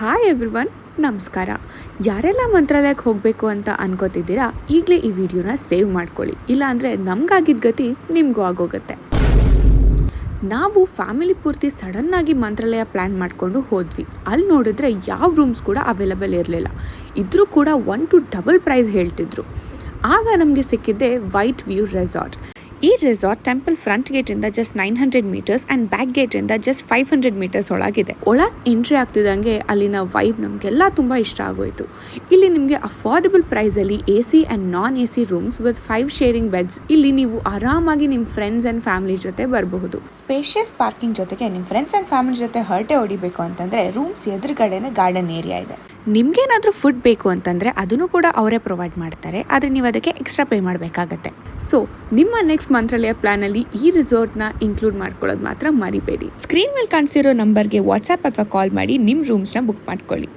Hi everyone, ನಮಸ್ಕಾರ. ಯಾರೆಲ್ಲ ಮಂತ್ರಾಲಯಕ್ಕೆ ಹೋಗಬೇಕು ಅಂತ ಅನ್ಕೋತಿದ್ದೀರಾ, ಈಗಲೇ ಈ ವಿಡಿಯೋನ ಸೇವ್ ಮಾಡ್ಕೊಳ್ಳಿ. ಇಲ್ಲಾಂದರೆ ನಮಗಾಗಿದ್ದ ಗತಿ ನಿಮಗೂ ಆಗೋಗುತ್ತೆ. ನಾವು ಫ್ಯಾಮಿಲಿ ಪೂರ್ತಿ ಸಡನ್ನಾಗಿ ಮಂತ್ರಾಲಯ ಪ್ಲ್ಯಾನ್ ಮಾಡಿಕೊಂಡು ಹೋದ್ವಿ. ಅಲ್ಲಿ ನೋಡಿದ್ರೆ ಯಾವ ರೂಮ್ಸ್ ಕೂಡ ಅವೈಲಬಲ್ ಇರಲಿಲ್ಲ. ಇದ್ರೂ ಕೂಡ 1 to ಡಬಲ್ ಪ್ರೈಸ್ ಹೇಳ್ತಿದ್ರು. ಆಗ ನಮಗೆ ಸಿಕ್ಕಿದ್ದೆ ವೈಟ್ ವ್ಯೂ ರೆಸಾರ್ಟ್. ಈ ರೆಸಾರ್ಟ್ ಟೆಂಪಲ್ ಫ್ರಂಟ್ ಗೇಟಿಂದ ಜಸ್ಟ್ 900 ಮೀಟರ್ಸ್ ಆ್ಯಂಡ್ ಬ್ಯಾಕ್ ಗೇಟಿಂದ ಜಸ್ಟ್ 500 ಮೀಟರ್ಸ್ ಒಳಗಿದೆ. ಒಳಗೆ ಎಂಟ್ರಿ ಆಗ್ತಿದ್ದಂಗೆ ಅಲ್ಲಿನ ವೈಬ್ ನಮಗೆಲ್ಲ ತುಂಬ ಇಷ್ಟ ಆಗೋಯಿತು. ಇಲ್ಲಿ ನಿಮಗೆ ಅಫೋರ್ಡಬಲ್ ಪ್ರೈಸಲ್ಲಿ AC and non AC rooms with 5 sharing beds. ಇಲ್ಲಿ ನೀವು ಆರಾಮಾಗಿ ನಿಮ್ಮ ಫ್ರೆಂಡ್ಸ್ ಆ್ಯಂಡ್ ಫ್ಯಾಮಿಲಿ ಜೊತೆ ಬರಬಹುದು. ಸ್ಪೇಷಿಯಸ್ ಪಾರ್ಕಿಂಗ್ ಜೊತೆಗೆ ನಿಮ್ಮ ಫ್ರೆಂಡ್ಸ್ ಆ್ಯಂಡ್ ಫ್ಯಾಮಿಲಿ ಜೊತೆ ಹರಟೆ ಹೊಡಿಬೇಕು ಅಂತಂದರೆ ರೂಮ್ಸ್ ಎದುರುಗಡೆನೇ ಗಾರ್ಡನ್ ಏರಿಯಾ ಇದೆ. ನಿಮ್ಗೇನಾದರೂ ಫುಡ್ ಬೇಕು ಅಂತಂದರೆ ಅದನ್ನು ಕೂಡ ಅವರೇ ಪ್ರೊವೈಡ್ ಮಾಡ್ತಾರೆ, ಆದರೆ ನೀವು ಅದಕ್ಕೆ ಎಕ್ಸ್ಟ್ರಾ ಪೇ ಮಾಡಬೇಕಾಗತ್ತೆ. ಸೊ ನಿಮ್ಮ ನೆಕ್ಸ್ಟ್ ಮಂತ್ರಾಲಯ ಪ್ಲಾನಲ್ಲಿ ಈ ರಿಸಾರ್ಟ್ನ ಇನ್ಕ್ಲೂಡ್ ಮಾಡ್ಕೊಳ್ಳೋದು ಮಾತ್ರ ಮರಿಬೇಡಿ. ಸ್ಕ್ರೀನ್ ಮೇಲೆ ಕಾಣಿಸಿರೋ ನಂಬರ್ಗೆ ವಾಟ್ಸ್ಆ್ಯಪ್ ಅಥವಾ ಕಾಲ್ ಮಾಡಿ ನಿಮ್ಮ ರೂಮ್ಸ್ನ ಬುಕ್ ಮಾಡ್ಕೊಳ್ಳಿ.